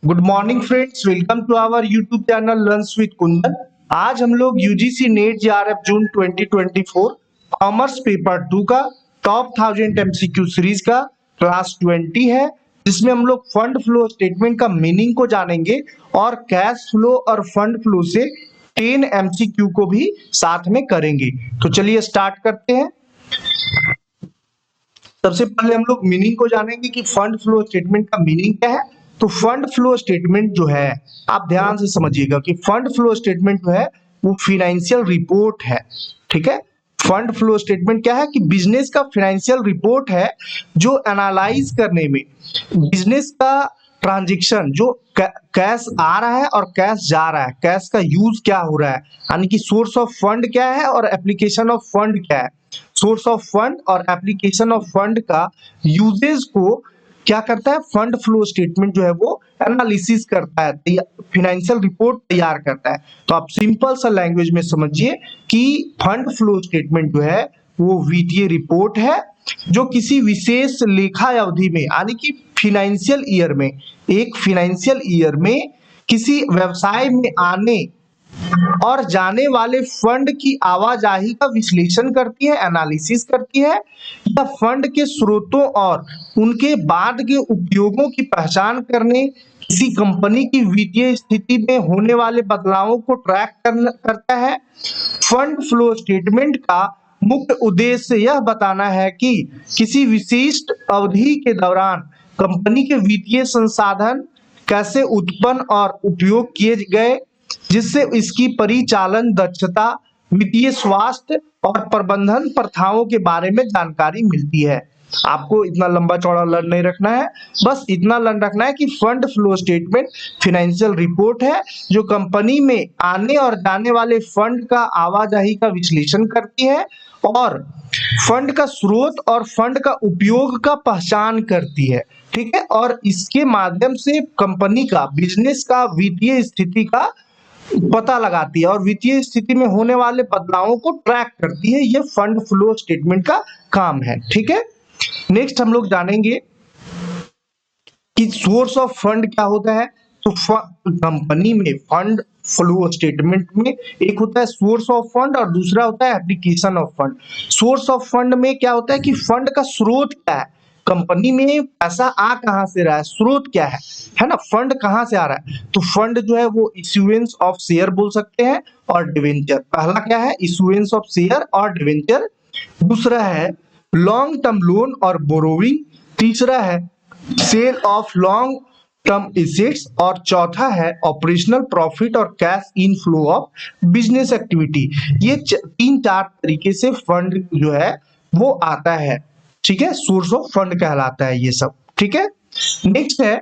Good morning friends, welcome to our YouTube channel learns with Kundan. आज हम लोग UGC NET JRF June 2024 commerce paper 2 का top 1000 MCQ series का class 20 है, जिसमें हम लोग फंड फ्लो स्टेटमेंट का मीनिंग को जानेंगे और कैश फ्लो और फंड फ्लो से 10 एमसीक्यू को भी साथ में करेंगे। तो चलिए स्टार्ट करते हैं। सबसे पहले हम लोग मीनिंग को जानेंगे कि फंड फ्लो स्टेटमेंट का मीनिंग क्या है। तो फंड फ्लो स्टेटमेंट जो है, आप ध्यान से समझिएगा कि फंड फ्लो स्टेटमेंट जो है वो फाइनेंशियल रिपोर्ट है। ठीक है, फंड फ्लो स्टेटमेंट क्या है कि बिजनेस का फाइनेंशियल रिपोर्ट है, जो एनालाइज करने में बिजनेस का ट्रांजैक्शन, जो कैश आ रहा है और कैश जा रहा है, कैश का यूज क्या हो रहा है, यानी कि सोर्स ऑफ फंड क्या है और एप्लीकेशन ऑफ फंड क्या है। सोर्स ऑफ फंड और एप्लीकेशन ऑफ फंड का यूजेज को क्या करता है, फंड फ्लो स्टेटमेंट जो है वो एनालिसिस करता है, फाइनेंशियल रिपोर्ट तैयार करता है। तो आप सिंपल सा लैंग्वेज में समझिए कि फंड फ्लो स्टेटमेंट जो है वो वित्तीय रिपोर्ट है, जो किसी विशेष लेखा अवधि में, यानी कि फाइनेंशियल ईयर में, एक फाइनेंशियल ईयर में किसी व्यवसाय में आने और जाने वाले फंड की आवाजाही का विश्लेषण करती है, एनालिसिस करती है, या फंड के स्रोतों और उनके बाद के उपयोगों की पहचान करने, किसी कंपनी की वित्तीय स्थिति में होने वाले बदलावों को ट्रैक करता है। फंड फ्लो स्टेटमेंट का मुख्य उद्देश्य यह बताना है कि किसी विशिष्ट अवधि के दौरान कंपनी के वित्तीय संसाधन कैसे उत्पन्न और उपयोग किए गए, जिससे इसकी परिचालन दक्षता, वित्तीय स्वास्थ्य और प्रबंधन प्रथाओं के बारे में जानकारी मिलती है। आपको इतना लंबा चौड़ा लर्न नहीं रखना है, बस इतना लर्न रखना है कि fund flow statement financial report है, जो कंपनी में आने और जाने वाले फंड का आवाजाही का विश्लेषण करती है और फंड का स्रोत और फंड का उपयोग का पहचान करती है। ठीक है, और इसके माध्यम से कंपनी का, बिजनेस का वित्तीय स्थिति का पता लगाती है और वित्तीय स्थिति में होने वाले बदलावों को ट्रैक करती है। ये फंड फ्लो स्टेटमेंट का काम है। ठीक है, नेक्स्ट हम लोग जानेंगे कि सोर्स ऑफ फंड क्या होता है। तो कंपनी में फंड फ्लो स्टेटमेंट में एक होता है सोर्स ऑफ फंड और दूसरा होता है application of fund. Source of fund में क्या होता है कि फंड का स्रोत क्या है, कंपनी में पैसा आ कहां से रहा है, स्रोत क्या है ना, फंड कहां से आ रहा है। तो फंड जो है वो इश्यूएंस ऑफ शेयर बोल सकते हैं और डिवेंचर। पहला क्या है, इश्यूएंस ऑफ शेयर और डिवेंचर। दूसरा है लॉन्ग टर्म लोन और बोरोविंग। तीसरा है sale of long term assets और चौथा है ऑपरेशनल प्रॉफिट और cash in flow of business activity. ये 3-4 तरीके से फंड जो है वो आता है। ठीक है, सोर्स ऑफ फंड कहलाता है ये सब। ठीक है, नेक्स्ट है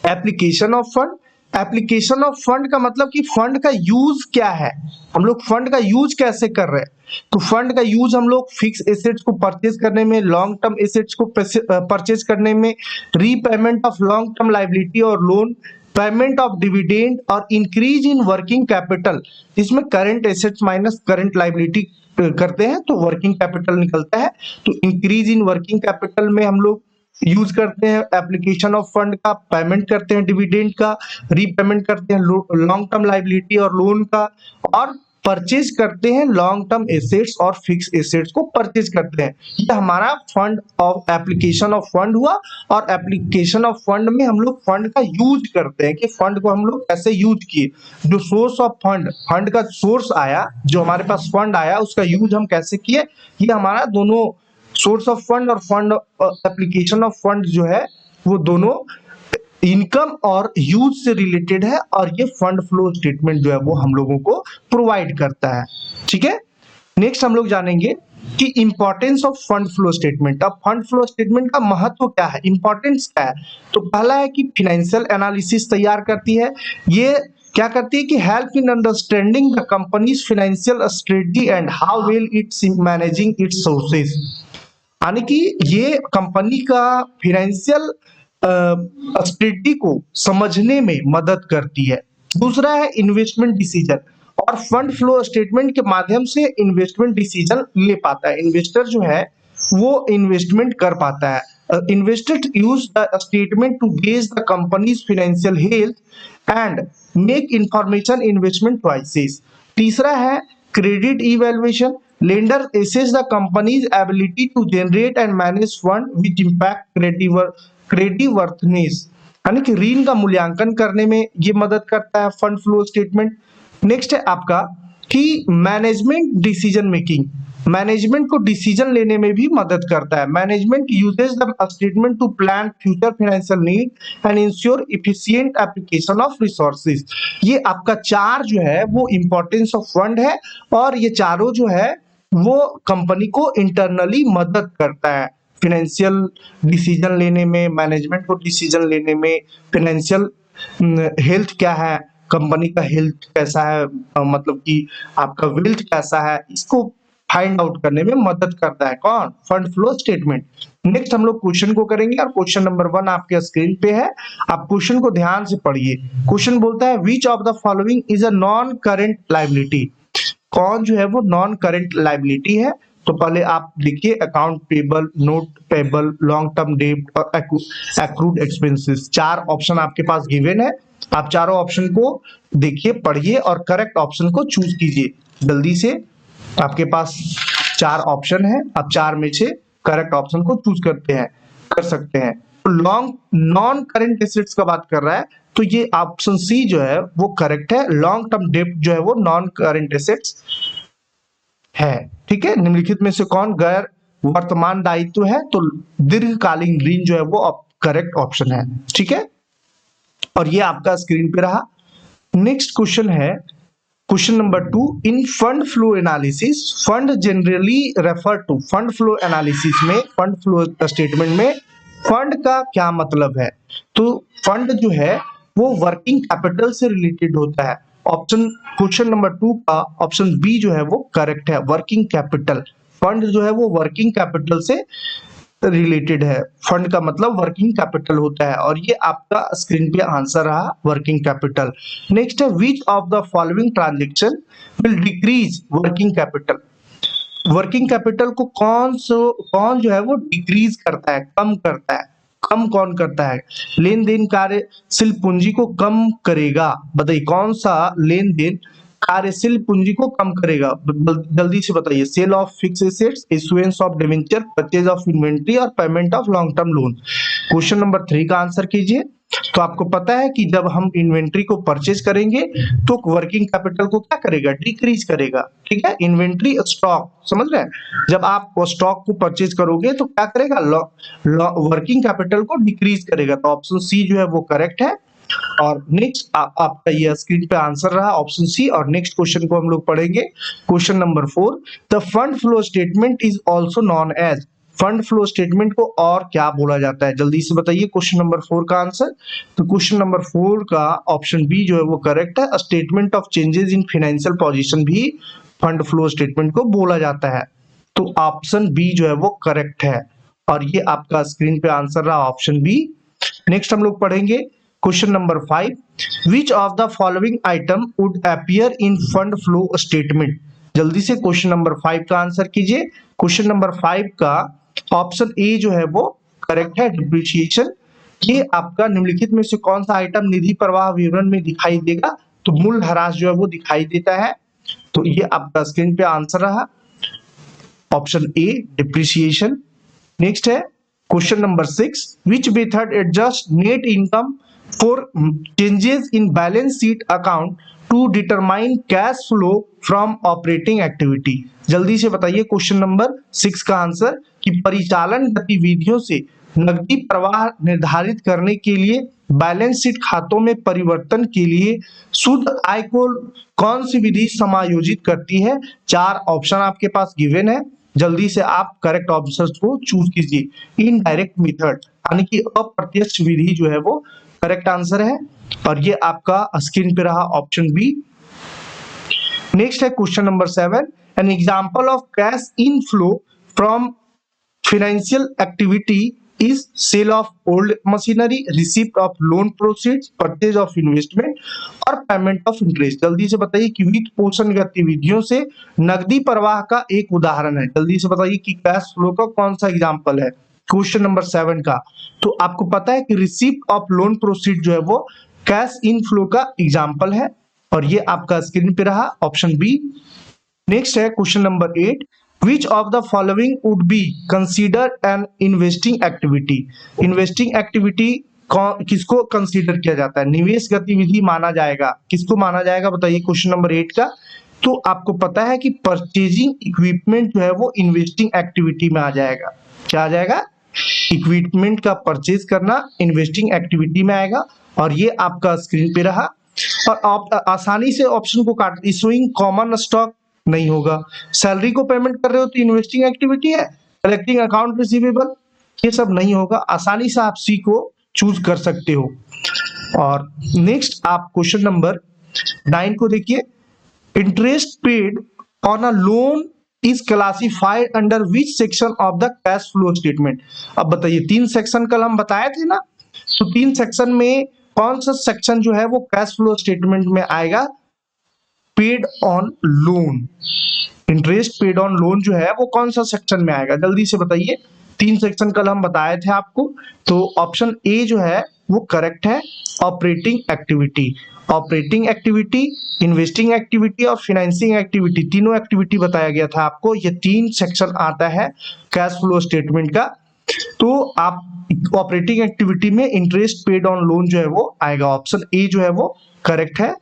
application of fund. Application of fund का मतलब कि फंड का यूज क्या है, हम लोग फंड का यूज कैसे कर रहे हैं। तो फंड का यूज हम लोग फिक्स एसेट्स को परचेज करने में, लॉन्ग टर्म एसेट्स को परचेज करने में, repayment of long term liability और लोन, पेमेंट ऑफ डिविडेंड और इंक्रीज इन वर्किंग कैपिटल। इसमें current assets minus current liability करते हैं तो वर्किंग कैपिटल निकलता है। तो इंक्रीज इन वर्किंग कैपिटल में हम लोग यूज करते हैं एप्लीकेशन ऑफ फंड का, पेमेंट करते हैं डिविडेंड का, रीपेमेंट करते हैं लॉन्ग टर्म लायबिलिटी और लोन का, और परचेज करते हैं लॉन्ग टर्म एसेट्स और फिक्स एसेट्स को परचेज करते हैं। ये हमारा fund of application of fund हुआ। और एप्लीकेशन ऑफ फंड में हम लोग फंड का यूज करते हैं कि फंड को हम लोग कैसे यूज किए, जो सोर्स ऑफ फंड, फंड का सोर्स आया, जो हमारे पास फंड आया उसका यूज हम कैसे किए। ये हमारा दोनों सोर्स ऑफ फंड और फंड एप्लीकेशन ऑफ फंड जो है वो दोनों इनकम और यूज से रिलेटेड है, और ये फंड फ्लो स्टेटमेंट जो है वो हम लोगों को प्रोवाइड करता है। ठीक है, नेक्स्ट हम लोग जानेंगे कि importance of fund flow statement. अब फंड फ्लो स्टेटमेंट का महत्व क्या है, इंपॉर्टेंस क्या है। तो पहला है कि फाइनेंशियल एनालिसिस तैयार करती है। ये क्या करती है कि help in understanding the company's financial strategy and how well it's managing it's sources. यानी कि ये कंपनी का फाइनेंशियल स्ट्रेटजी को समझने में मदद करती है। दूसरा है इन्वेस्टमेंट डिसीजन, और फंड फ्लो स्टेटमेंट के माध्यम से इन्वेस्टमेंट डिसीजन ले पाता है, इन्वेस्टर जो है वो इन्वेस्टमेंट कर पाता है। Investors use the statement to gauge the company's financial health and make information investment choices. तीसरा है credit evaluation, lender assess the company's ability to generate and manage fund which impact creditworthiness, यानी कि ऋण का मूल्यांकन करने में ये मदद करता है फंड फ्लो स्टेटमेंट। नेक्स्ट है आपका कि मैनेजमेंट डिसीजन मेकिंग, मैनेजमेंट को डिसीजन लेने में भी मदद करता है। Management uses the statement to plan future financial need and ensure efficient application of resources. ये आपका चार जो है वो इंपॉर्टेंस ऑफ फंड है और ये चारों जो है वो कंपनी को इंटरनली मदद करता है फाइनेंशियल डिसीजन लेने में, मैनेजमेंट को डिसीजन लेने में, फाइनेंशियल हेल्थ क्या है, कंपनी का हेल्थ कैसा है, मतलब कि आपका वेल्थ कैसा है, इसको फाइंड आउट करने में मदद करता है कौन, फंड फ्लो स्टेटमेंट। नेक्स्ट हम लोग क्वेश्चन को करेंगे और क्वेश्चन नंबर 1 आपके स्क्रीन पे है, आप क्वेश्चन को ध्यान से पढ़िए। क्वेश्चन बोलता है which of the following is a non current liability, कौन जो है वो नॉन करेंट लायबिलिटी है। तो पहले आप देखिए account payable, note payable, long term debt और एक्रूड एक्सपेंसेस, चार ऑप्शन आपके पास गिवन है। आप चारों ऑप्शन को देखिए, पढ़िए और करेक्ट ऑप्शन को चूज कीजिए जल्दी से। आपके पास चार ऑप्शन है, आप चार में से करेक्ट ऑप्शन को चूज कर सकते हैं। तो लॉन्ग नॉन करेंट एसेट्स का बात कर रहा है तो ये ऑप्शन सी जो है वो करेक्ट है। लॉन्ग टर्म डेट जो है वो नॉन करेंट एसेट्स है। ठीक है, निम्नलिखित में से कौन गैर वर्तमान दायित्व है, तो दीर्घकालीन ऋण जो है वो करेक्ट ऑप्शन है। ठीक है, और ये आपका स्क्रीन पे रहा। नेक्स्ट क्वेश्चन है question number 2, in fund flow analysis fund generally refer to, fund flow analysis में, फंड फ्लो स्टेटमेंट में फंड का क्या मतलब है। तो फंड जो है वो वर्किंग कैपिटल से रिलेटेड होता है। ऑप्शन क्वेश्चन नंबर 2 का ऑप्शन बी जो है वो करेक्ट है, वर्किंग कैपिटल। फंड जो है वो वर्किंग कैपिटल से रिलेटेड है, फंड का मतलब वर्किंग कैपिटल होता है और ये आपका स्क्रीन पे आंसर रहा, वर्किंग कैपिटल। नेक्स्ट है which of the following transaction will decrease working capital, working capital को कौन जो है वो डिक्रीज करता है, कम करता है। कम कौन करता है, लेन देन कार्यशील पूंजी को कम करेगा। बताइए कौन सा लेन देन कार्यशील पूंजी को कम करेगा, जल्दी से बताइए। Sale of fix assets, issuance of debenture, purchase of inventory और payment of long term loan. Question number 3 का आंसर कीजिए। तो आपको पता है कि जब हम इन्वेंट्री को परचेज करेंगे तो वर्किंग कैपिटल को क्या करेगा, डिक्रीज करेगा। ठीक है, इन्वेंट्री स्टॉक, समझ रहे हैं, जब आप स्टॉक को परचेज करोगे तो क्या करेगा, वर्किंग कैपिटल को डिक्रीज करेगा। तो ऑप्शन सी जो है वो करेक्ट है। और नेक्स्ट आपका ये स्क्रीन पे आंसर रहा ऑप्शन सी। और नेक्स्ट क्वेश्चन को हम लोग पढ़ेंगे, question number 4, the fund flow statement is also known as, fund flow statement को और क्या बोला जाता है, जल्दी से बताइए क्वेश्चन नंबर 4 का आंसर। तो क्वेश्चन नंबर 4 का ऑप्शन बी जो है वो करेक्ट है, statement of changes in financial position भी फंड फ्लो स्टेटमेंट को बोला जाता है। तो ऑप्शन बी जो है वो करेक्ट है और ये आपका स्क्रीन पे आंसर रहा ऑप्शन बी। नेक्स्ट हम लोग पढ़ेंगे question number 5, which of the following item would appear in fund flow statement. जल्दी से क्वेश्चन नंबर 5 का आंसर कीजिए। क्वेश्चन नंबर 5 का ऑप्शन ए जो है वो करेक्ट है, डिप्रिसिएशन। ये आपका निम्नलिखित में से कौन सा आइटम निधि प्रवाह विवरण में दिखाई देगा, तो मूल ह्रास जो है वो दिखाई देता है। तो ये आपका स्क्रीन पे आंसर रहा ऑप्शन ए, डिप्रिसिएशन। नेक्स्ट है question number 6, which method adjust net income for changes in balance sheet account to determine cash flow from operating activity. जल्दी से बताइए क्वेश्चन नंबर 6 का आंसर कि परिचालन गतिविधियों से नकदी प्रवाह निर्धारित करने के लिए बैलेंस शीट खातों में परिवर्तन के लिए शुद्ध आय को कौन सी विधि समायोजित करती है। चार ऑप्शन आपके पास गिवन है, जल्दी से आप करेक्ट ऑप्शन को चूज कीजिए। इनडायरेक्ट मेथड यानी कि अप्रत्यक्ष विधि जो है वो करेक्ट आंसर है और ये आपका स्क्रीन पे रहा ऑप्शन बी। नेक्स्ट है question number 7, an example of cash inflow from financial activity is sale of old machinery, receipt of loan proceeds, purchase of investment और पेमेंट ऑफ इंटरेस्ट। जल्दी से बताइए कि वित्त पोषण गतिविधियों से नकदी प्रवाह का एक उदाहरण है। जल्दी से बताइए कि कैश फ्लो का कौन सा एग्जांपल है। क्वेश्चन नंबर 7 का, तो आपको पता है कि रिसीप्ट ऑफ लोन प्रोसीड जो है वो कैश इनफ्लो का एग्जांपल है, और ये आपका स्क्रीन पे रहा ऑप्शन बी। नेक्स्ट है question number 8, which of the following would be consider N investing activity. Investing activity किसको कंसीडर किया जाता है, निवेश गतिविधि माना जाएगा, किसको माना जाएगा बताइए क्वेश्चन नंबर 8 का। तो आपको पता है कि परचेजिंग इक्विपमेंट जो है वो इन्वेस्टिंग एक्टिविटी में आ जाएगा। क्या आ जाएगा, इक्विपमेंट का परचेज करना इन्वेस्टिंग एक्टिविटी में आएगा, और ये आपका स्क्रीन पे रहा। और आप आसानी से ऑप्शन को काट, इशूइंग कॉमन स्टॉक नहीं होगा, सैलरी को पेमेंट कर रहे हो तो इन्वेस्टिंग एक्टिविटी है, कलेक्टिंग अकाउंट रिसीवेबल ये सब नहीं होगा, आसानी से आप सी को चूज कर सकते हो। और नेक्स्ट आप क्वेश्चन नंबर 9 को देखिए, interest paid on a loan is classified under which section of the cash flow statement. अब बताइए 3 सेक्शन कल हम बताए थे ना, तो 3 सेक्शन में कौन सा सेक्शन जो है वो कैश फ्लो स्टेटमेंट में आएगा, paid on loan, interest paid on loan जो है वो कौन सा सेक्शन में आएगा, जल्दी से बताइए। 3 सेक्शन कल हम बताए थे आपको, तो ऑप्शन ए जो है वो करेक्ट है, operating activity. Operating activity, investing activity और फाइनेंसिंग एक्टिविटी, तीनों एक्टिविटी बताया गया था आपको, ये 3 सेक्शन आता है कैश फ्लो स्टेटमेंट का। तो आप ऑपरेटिंग एक्टिविटी में इंटरेस्ट पेड ऑन लोन जो है वो आएगा, ऑप्शन ए जो है वो करेक्ट है,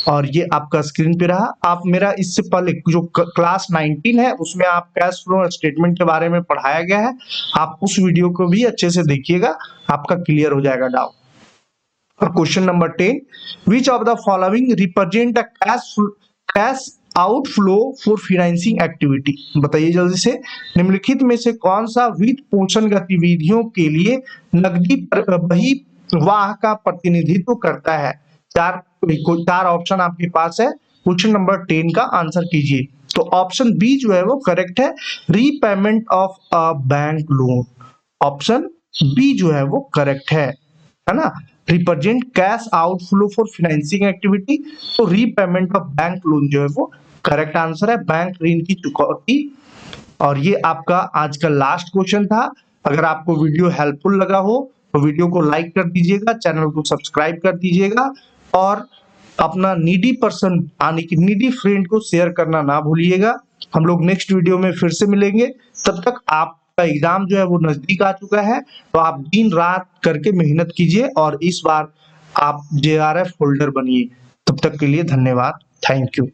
और ये आपका स्क्रीन पे रहा। आप मेरा इससे पहले जो क्लास 19 है उसमें आप कैश फ्लो स्टेटमेंट के बारे में पढ़ाया गया है, आप उस वीडियो को भी अच्छे से देखिएगा, आपका क्लियर हो जाएगा डाउट। और question number 10, which of the following represent a cash outflow for financing activity. बताइए जल्दी से, निम्नलिखित में से कौन सा वित्त पोषण गतिविधियों के लिए नकदी बहिर्वाह का प्रतिनिधित्व करता है। चार ऑप्शन आपके पास है, क्वेश्चन नंबर 10 का आंसर कीजिए। तो ऑप्शन बी जो है वो करेक्ट है, repayment of a bank loan, option B जो है वो करेक्ट है ना। Represent cash outflow for financing activity, तो रीपेमेंट ऑफ बैंक लोन जो है वो करेक्ट आंसर है, बैंक ऋण की चुकौती। और ये आपका आज का लास्ट क्वेश्चन था। अगर आपको वीडियो हेल्पफुल लगा हो तो वीडियो को लाइक कर दीजिएगा, चैनल को सब्सक्राइब कर दीजिएगा, और अपना नीडी पर्सन यानी कि नीडी फ्रेंड को शेयर करना ना भूलिएगा। हम लोग नेक्स्ट वीडियो में फिर से मिलेंगे, तब तक आपका एग्जाम जो है वो नजदीक आ चुका है, तो आप दिन रात करके मेहनत कीजिए और इस बार आप JRF होल्डर बनिए। तब तक के लिए धन्यवाद, थैंक यू।